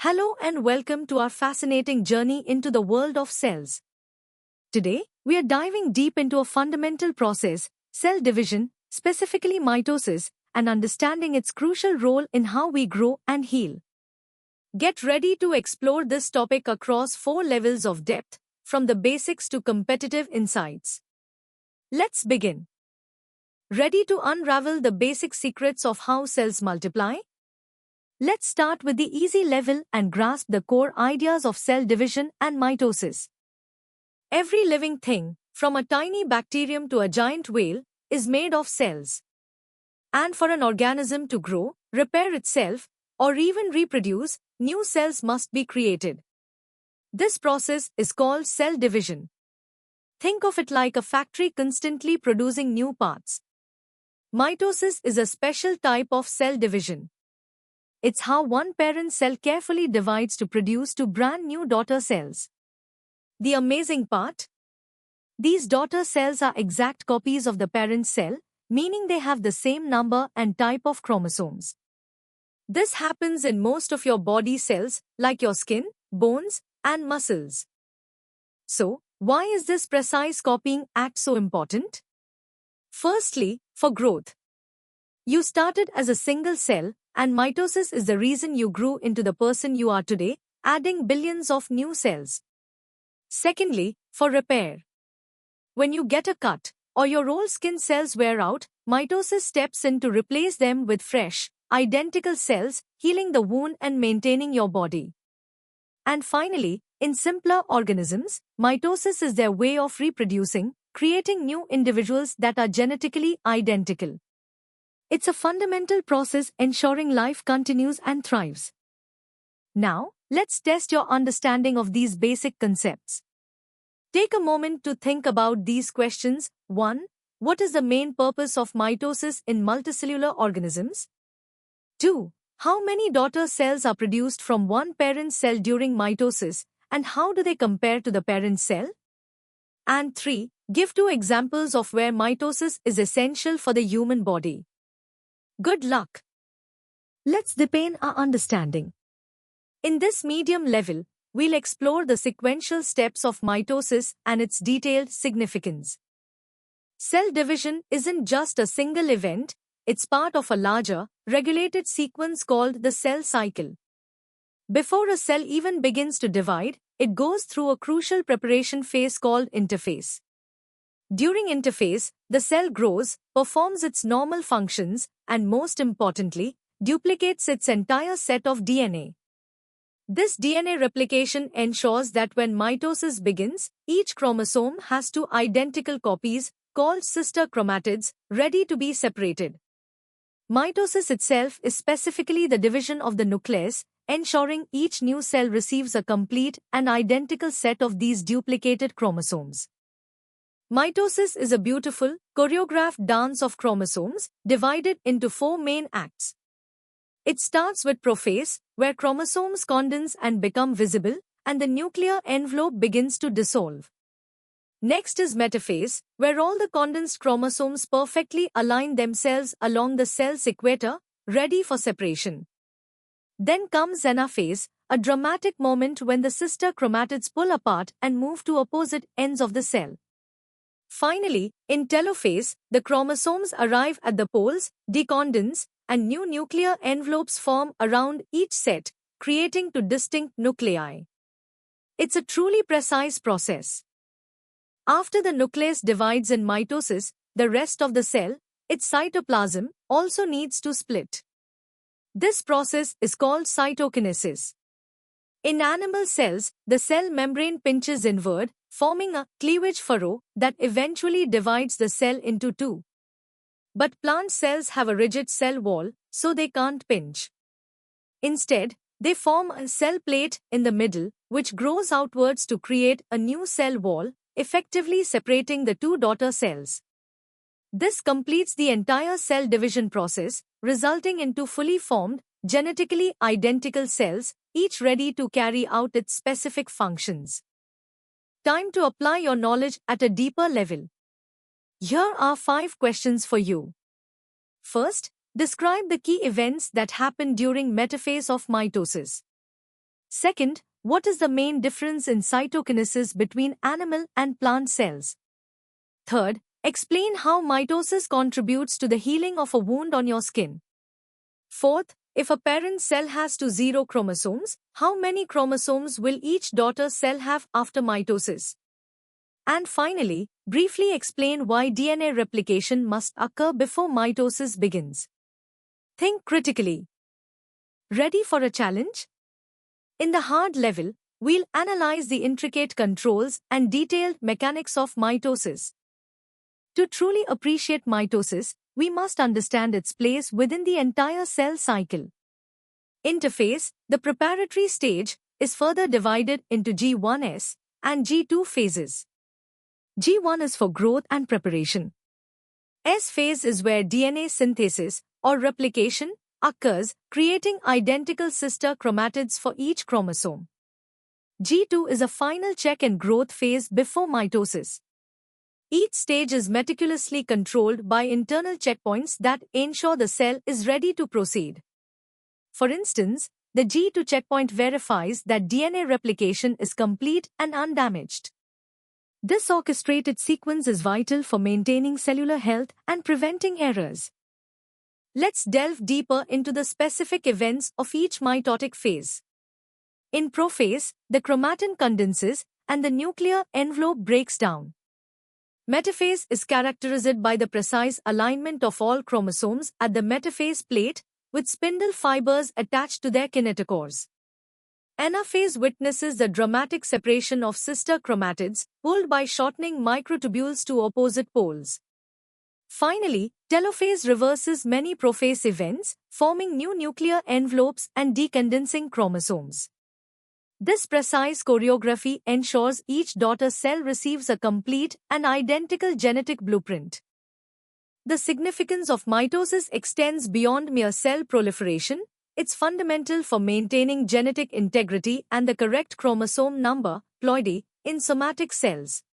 Hello and welcome to our fascinating journey into the world of cells. Today, we are diving deep into a fundamental process, cell division, specifically mitosis, and understanding its crucial role in how we grow and heal. Get ready to explore this topic across 4 levels of depth, from the basics to competitive insights. Let's begin. Ready to unravel the basic secrets of how cells multiply? Let's start with the easy level and grasp the core ideas of cell division and mitosis. Every living thing, from a tiny bacterium to a giant whale, is made of cells. And for an organism to grow, repair itself, or even reproduce, new cells must be created. This process is called cell division. Think of it like a factory constantly producing new parts. Mitosis is a special type of cell division. It's how one parent cell carefully divides to produce two brand new daughter cells. The amazing part? These daughter cells are exact copies of the parent cell, meaning they have the same number and type of chromosomes. This happens in most of your body cells, like your skin, bones, and muscles. So, why is this precise copying act so important? Firstly, for growth. You started as a single cell, and mitosis is the reason you grew into the person you are today, adding billions of new cells. Secondly, for repair. When you get a cut, or your old skin cells wear out, mitosis steps in to replace them with fresh, identical cells, healing the wound and maintaining your body. And finally, in simpler organisms, mitosis is their way of reproducing, creating new individuals that are genetically identical. It's a fundamental process ensuring life continues and thrives. Now, let's test your understanding of these basic concepts. Take a moment to think about these questions. 1. What is the main purpose of mitosis in multicellular organisms? 2. How many daughter cells are produced from one parent cell during mitosis, and how do they compare to the parent cell? And 3. Give 2 examples of where mitosis is essential for the human body. Good luck! Let's deepen our understanding. In this medium level, we'll explore the sequential steps of mitosis and its detailed significance. Cell division isn't just a single event, it's part of a larger, regulated sequence called the cell cycle. Before a cell even begins to divide, it goes through a crucial preparation phase called interphase. During interphase, the cell grows, performs its normal functions, and most importantly, duplicates its entire set of DNA. This DNA replication ensures that when mitosis begins, each chromosome has 2 identical copies, called sister chromatids, ready to be separated. Mitosis itself is specifically the division of the nucleus, ensuring each new cell receives a complete and identical set of these duplicated chromosomes. Mitosis is a beautiful, choreographed dance of chromosomes, divided into 4 main acts. It starts with prophase, where chromosomes condense and become visible, and the nuclear envelope begins to dissolve. Next is metaphase, where all the condensed chromosomes perfectly align themselves along the cell's equator, ready for separation. Then comes anaphase, a dramatic moment when the sister chromatids pull apart and move to opposite ends of the cell. Finally, in telophase, the chromosomes arrive at the poles, decondense, and new nuclear envelopes form around each set, creating 2 distinct nuclei. It's a truly precise process. After the nucleus divides in mitosis, the rest of the cell, its cytoplasm, also needs to split. This process is called cytokinesis. In animal cells, the cell membrane pinches inward, forming a cleavage furrow that eventually divides the cell into 2. But plant cells have a rigid cell wall, so they can't pinch. Instead, they form a cell plate in the middle, which grows outwards to create a new cell wall, effectively separating the 2 daughter cells. This completes the entire cell division process, resulting in 2 fully formed, genetically identical cells, each ready to carry out its specific functions. Time to apply your knowledge at a deeper level. Here are 5 questions for you. First, describe the key events that happen during metaphase of mitosis. Second, what is the main difference in cytokinesis between animal and plant cells? Third, explain how mitosis contributes to the healing of a wound on your skin. Fourth, if a parent cell has 0 chromosomes, how many chromosomes will each daughter cell have after mitosis? And finally, briefly explain why DNA replication must occur before mitosis begins. Think critically. Ready for a challenge? In the hard level, we'll analyze the intricate controls and detailed mechanics of mitosis. To truly appreciate mitosis, we must understand its place within the entire cell cycle. Interphase, the preparatory stage, is further divided into G1S and G2 phases. G1 is for growth and preparation. S phase is where DNA synthesis or replication occurs, creating identical sister chromatids for each chromosome. G2 is a final check and growth phase before mitosis. Each stage is meticulously controlled by internal checkpoints that ensure the cell is ready to proceed. For instance, the G2 checkpoint verifies that DNA replication is complete and undamaged. This orchestrated sequence is vital for maintaining cellular health and preventing errors. Let's delve deeper into the specific events of each mitotic phase. In prophase, the chromatin condenses and the nuclear envelope breaks down. Metaphase is characterized by the precise alignment of all chromosomes at the metaphase plate, with spindle fibers attached to their kinetochores. Anaphase witnesses the dramatic separation of sister chromatids, pulled by shortening microtubules to opposite poles. Finally, telophase reverses many prophase events, forming new nuclear envelopes and decondensing chromosomes. This precise choreography ensures each daughter cell receives a complete and identical genetic blueprint. The significance of mitosis extends beyond mere cell proliferation. It's fundamental for maintaining genetic integrity and the correct chromosome number, ploidy, in somatic cells.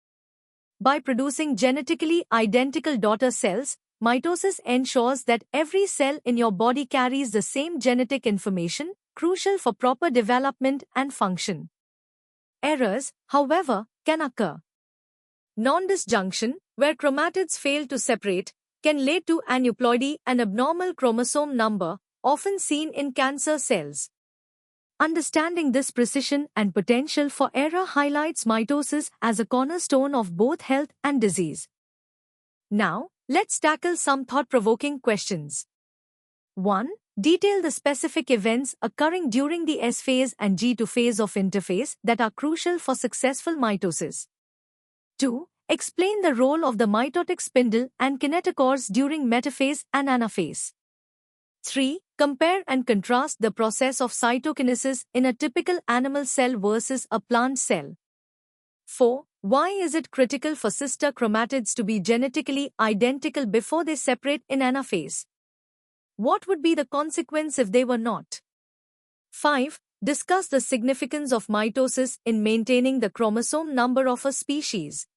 By producing genetically identical daughter cells, mitosis ensures that every cell in your body carries the same genetic information, crucial for proper development and function. Errors, however, can occur. Non-disjunction, where chromatids fail to separate, can lead to aneuploidy, an abnormal chromosome number, often seen in cancer cells. Understanding this precision and potential for error highlights mitosis as a cornerstone of both health and disease. Now, let's tackle some thought-provoking questions. 1. Detail the specific events occurring during the S phase and G2 phase of interphase that are crucial for successful mitosis. 2. Explain the role of the mitotic spindle and kinetochores during metaphase and anaphase. 3. Compare and contrast the process of cytokinesis in a typical animal cell versus a plant cell. 4. Why is it critical for sister chromatids to be genetically identical before they separate in anaphase? What would be the consequence if they were not? 5. Discuss the significance of mitosis in maintaining the chromosome number of a species.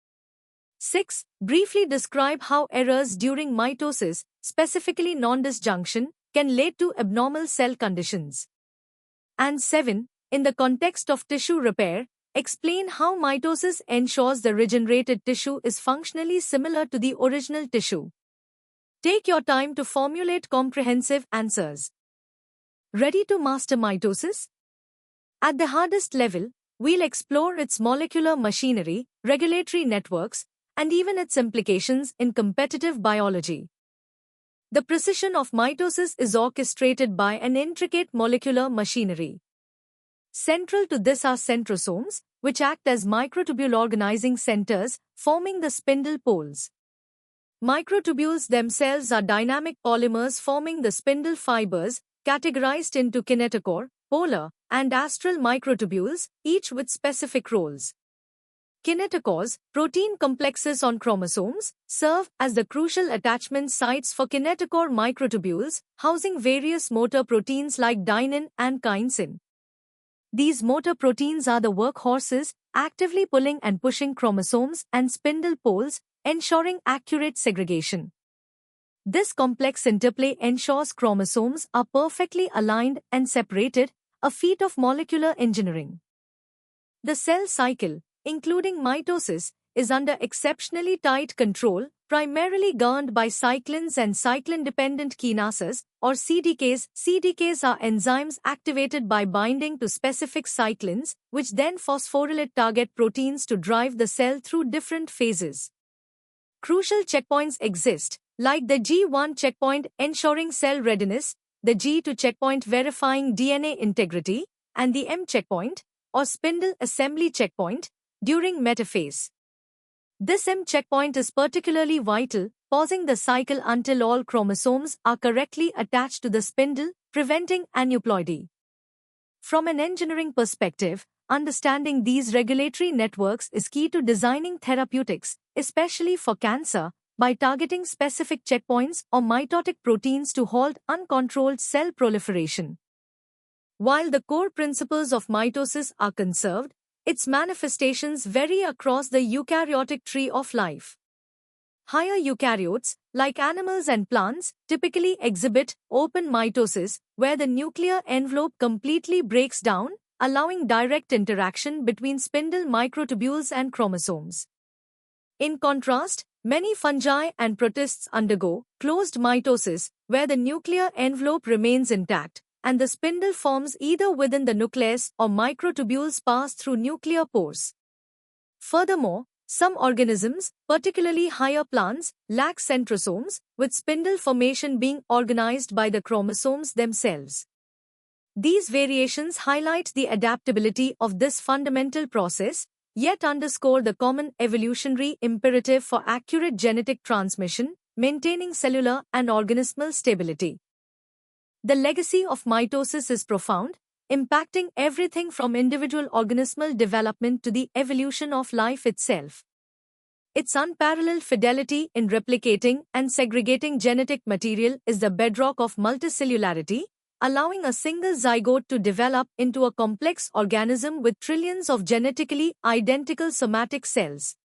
6. Briefly describe how errors during mitosis, specifically non-disjunction, can lead to abnormal cell conditions. And 7. In the context of tissue repair, explain how mitosis ensures the regenerated tissue is functionally similar to the original tissue. Take your time to formulate comprehensive answers. Ready to master mitosis? At the hardest level, we'll explore its molecular machinery, regulatory networks, and even its implications in competitive biology. The precision of mitosis is orchestrated by an intricate molecular machinery. Central to this are centrosomes, which act as microtubule organizing centers, forming the spindle poles. Microtubules themselves are dynamic polymers forming the spindle fibers, categorized into kinetochore, polar, and astral microtubules, each with specific roles. Kinetochores, protein complexes on chromosomes, serve as the crucial attachment sites for kinetochore microtubules, housing various motor proteins like dynein and kinesin. These motor proteins are the workhorses, actively pulling and pushing chromosomes and spindle poles, ensuring accurate segregation. This complex interplay ensures chromosomes are perfectly aligned and separated, a feat of molecular engineering. The cell cycle, including mitosis, is under exceptionally tight control, primarily governed by cyclins and cyclin-dependent kinases, or CDKs. CDKs are enzymes activated by binding to specific cyclins, which then phosphorylate target proteins to drive the cell through different phases. Crucial checkpoints exist, like the G1 checkpoint ensuring cell readiness, the G2 checkpoint verifying DNA integrity, and the M checkpoint, or spindle assembly checkpoint, during metaphase. This M checkpoint is particularly vital, pausing the cycle until all chromosomes are correctly attached to the spindle, preventing aneuploidy. From an engineering perspective, understanding these regulatory networks is key to designing therapeutics, especially for cancer, by targeting specific checkpoints or mitotic proteins to halt uncontrolled cell proliferation. While the core principles of mitosis are conserved, its manifestations vary across the eukaryotic tree of life. Higher eukaryotes, like animals and plants, typically exhibit open mitosis, where the nuclear envelope completely breaks down, allowing direct interaction between spindle microtubules and chromosomes. In contrast, many fungi and protists undergo closed mitosis, where the nuclear envelope remains intact, and the spindle forms either within the nucleus or microtubules pass through nuclear pores. Furthermore, some organisms, particularly higher plants, lack centrosomes, with spindle formation being organized by the chromosomes themselves. These variations highlight the adaptability of this fundamental process, yet underscore the common evolutionary imperative for accurate genetic transmission, maintaining cellular and organismal stability. The legacy of mitosis is profound, impacting everything from individual organismal development to the evolution of life itself. Its unparalleled fidelity in replicating and segregating genetic material is the bedrock of multicellularity, allowing a single zygote to develop into a complex organism with trillions of genetically identical somatic cells.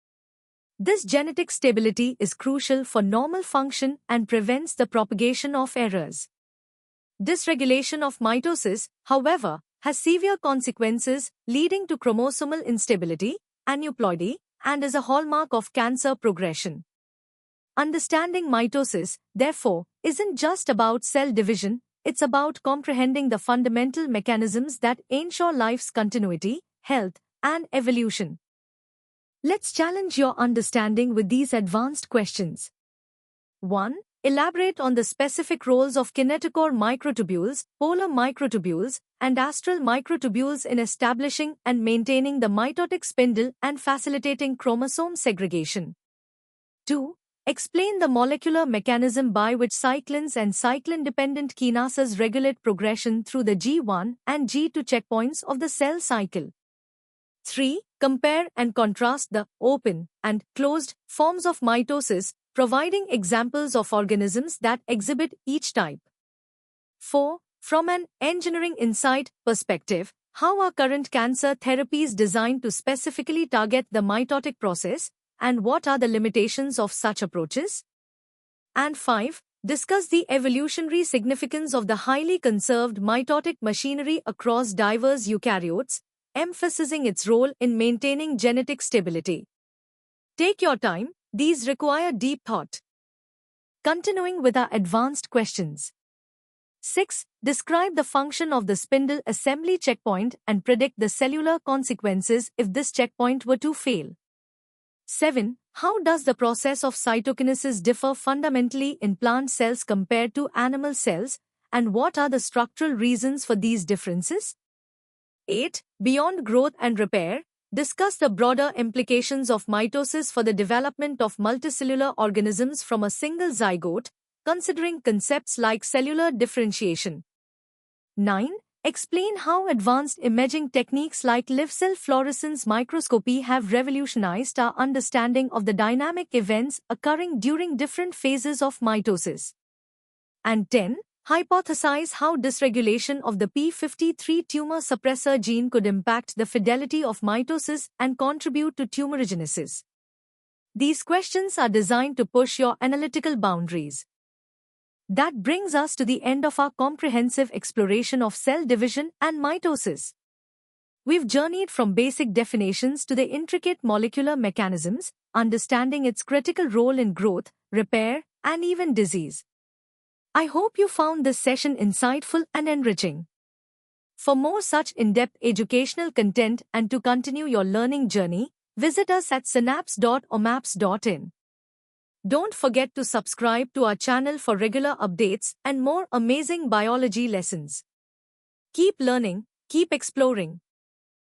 This genetic stability is crucial for normal function and prevents the propagation of errors. Dysregulation of mitosis, however, has severe consequences, leading to chromosomal instability, aneuploidy, and is a hallmark of cancer progression. Understanding mitosis, therefore, isn't just about cell division, it's about comprehending the fundamental mechanisms that ensure life's continuity, health, and evolution. Let's challenge your understanding with these advanced questions. 1. Elaborate on the specific roles of kinetochore microtubules, polar microtubules, and astral microtubules in establishing and maintaining the mitotic spindle and facilitating chromosome segregation. 2. Explain the molecular mechanism by which cyclins and cyclin-dependent kinases regulate progression through the G1 and G2 checkpoints of the cell cycle. 3. Compare and contrast the open and closed forms of mitosis, providing examples of organisms that exhibit each type. 4. From an engineering insight perspective, how are current cancer therapies designed to specifically target the mitotic process, and what are the limitations of such approaches? And 5. Discuss the evolutionary significance of the highly conserved mitotic machinery across diverse eukaryotes, emphasizing its role in maintaining genetic stability. Take your time, these require deep thought. Continuing with our advanced questions. 6. Describe the function of the spindle assembly checkpoint and predict the cellular consequences if this checkpoint were to fail. 7. How does the process of cytokinesis differ fundamentally in plant cells compared to animal cells, and what are the structural reasons for these differences? 8. Beyond growth and repair, discuss the broader implications of mitosis for the development of multicellular organisms from a single zygote, considering concepts like cellular differentiation. 9. Explain how advanced imaging techniques like live cell fluorescence microscopy have revolutionized our understanding of the dynamic events occurring during different phases of mitosis. And 10. Hypothesize how dysregulation of the p53 tumor suppressor gene could impact the fidelity of mitosis and contribute to tumorigenesis. These questions are designed to push your analytical boundaries. That brings us to the end of our comprehensive exploration of cell division and mitosis. We've journeyed from basic definitions to the intricate molecular mechanisms, understanding its critical role in growth, repair, and even disease. I hope you found this session insightful and enriching. For more such in-depth educational content and to continue your learning journey, visit us at synapse.omaps.in. Don't forget to subscribe to our channel for regular updates and more amazing biology lessons. Keep learning, keep exploring.